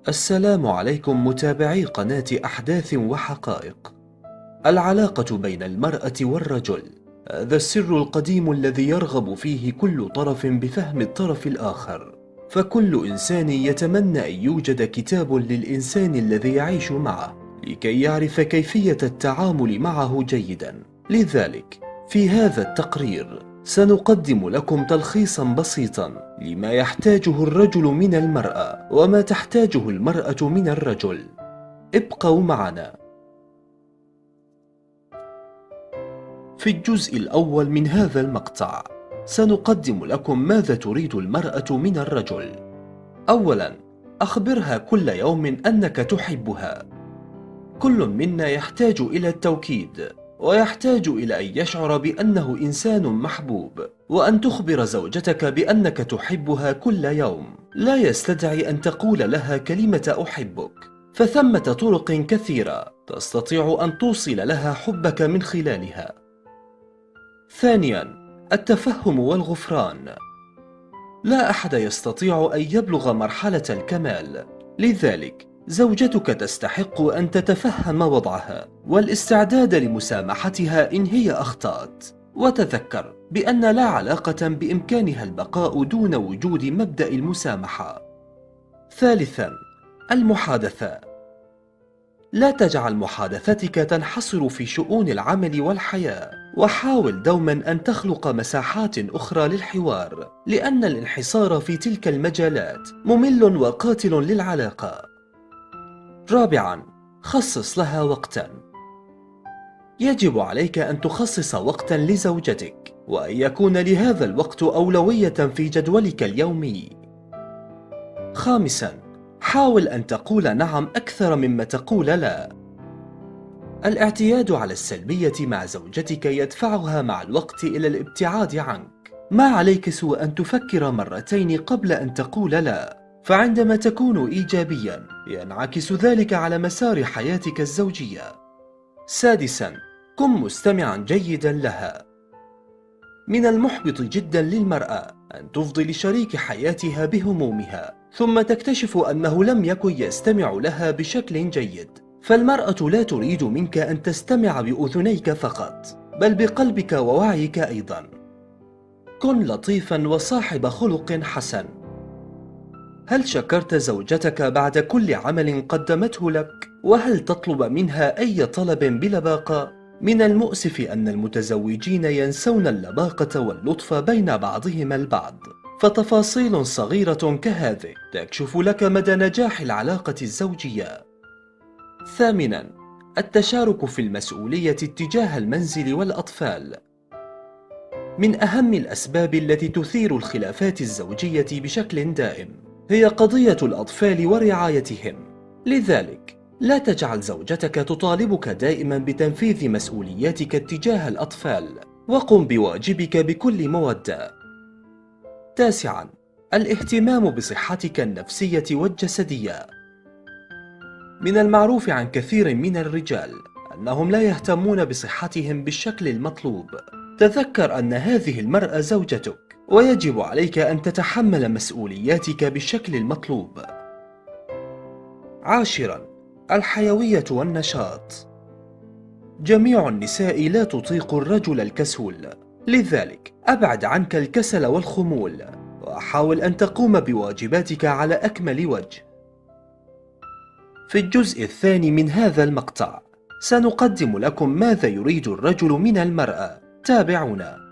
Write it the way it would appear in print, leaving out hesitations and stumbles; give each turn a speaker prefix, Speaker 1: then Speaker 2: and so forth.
Speaker 1: السلام عليكم متابعي قناة أحداث وحقائق. العلاقة بين المرأة والرجل، هذا السر القديم الذي يرغب فيه كل طرف بفهم الطرف الآخر، فكل إنسان يتمنى أن يوجد كتاب للإنسان الذي يعيش معه لكي يعرف كيفية التعامل معه جيدا. لذلك في هذا التقرير سنقدم لكم تلخيصا بسيطا لما يحتاجه الرجل من المرأة وما تحتاجه المرأة من الرجل. ابقوا معنا. في الجزء الأول من هذا المقطع سنقدم لكم ماذا تريد المرأة من الرجل. أولا، أخبرها كل يوم أنك تحبها. كل منا يحتاج إلى التوكيد، ويحتاج إلى أن يشعر بأنه إنسان محبوب، وأن تخبر زوجتك بأنك تحبها كل يوم لا يستدعي أن تقول لها كلمة أحبك، فثمة طرق كثيرة تستطيع أن توصل لها حبك من خلالها. ثانياً، التفهم والغفران. لا أحد يستطيع أن يبلغ مرحلة الكمال، لذلك زوجتك تستحق أن تتفهم وضعها والاستعداد لمسامحتها إن هي أخطأت، وتذكر بأن لا علاقة بإمكانها البقاء دون وجود مبدأ المسامحة. ثالثاً، المحادثة. لا تجعل محادثتك تنحصر في شؤون العمل والحياة، وحاول دوما أن تخلق مساحات أخرى للحوار، لأن الانحصار في تلك المجالات ممل وقاتل للعلاقة. رابعا، خصص لها وقتا. يجب عليك أن تخصص وقتا لزوجتك، وأن يكون لهذا الوقت أولوية في جدولك اليومي. خامسا، حاول أن تقول نعم أكثر مما تقول لا. الاعتياد على السلبية مع زوجتك يدفعها مع الوقت إلى الابتعاد عنك. ما عليك سوى أن تفكر مرتين قبل أن تقول لا، فعندما تكون إيجابيا ينعكس ذلك على مسار حياتك الزوجية. سادسا، كن مستمعا جيدا لها. من المحبط جدا للمرأة أن تفضي لشريك حياتها بهمومها، ثم تكتشف أنه لم يكن يستمع لها بشكل جيد. فالمرأة لا تريد منك أن تستمع بأذنيك فقط، بل بقلبك ووعيك أيضا. كن لطيفا وصاحب خلق حسن. هل شكرت زوجتك بعد كل عمل قدمته لك؟ وهل تطلب منها أي طلب بلباقة؟ من المؤسف أن المتزوجين ينسون اللباقة واللطف بين بعضهم البعض، فتفاصيل صغيرة كهذه تكشف لك مدى نجاح العلاقة الزوجية. ثامناً، التشارك في المسؤولية تجاه المنزل والأطفال. من أهم الأسباب التي تثير الخلافات الزوجية بشكل دائم هي قضية الأطفال ورعايتهم. لذلك لا تجعل زوجتك تطالبك دائما بتنفيذ مسؤولياتك تجاه الأطفال، وقم بواجبك بكل مودة. تاسعاً، الاهتمام بصحتك النفسية والجسدية. من المعروف عن كثير من الرجال أنهم لا يهتمون بصحتهم بالشكل المطلوب. تذكر أن هذه المرأة زوجتك، ويجب عليك أن تتحمل مسؤولياتك بالشكل المطلوب. عاشراً، الحيوية والنشاط. جميع النساء لا تطيق الرجل الكسول، لذلك أبعد عنك الكسل والخمول، وحاول أن تقوم بواجباتك على أكمل وجه. في الجزء الثاني من هذا المقطع سنقدم لكم ماذا يريد الرجل من المرأة. تابعونا.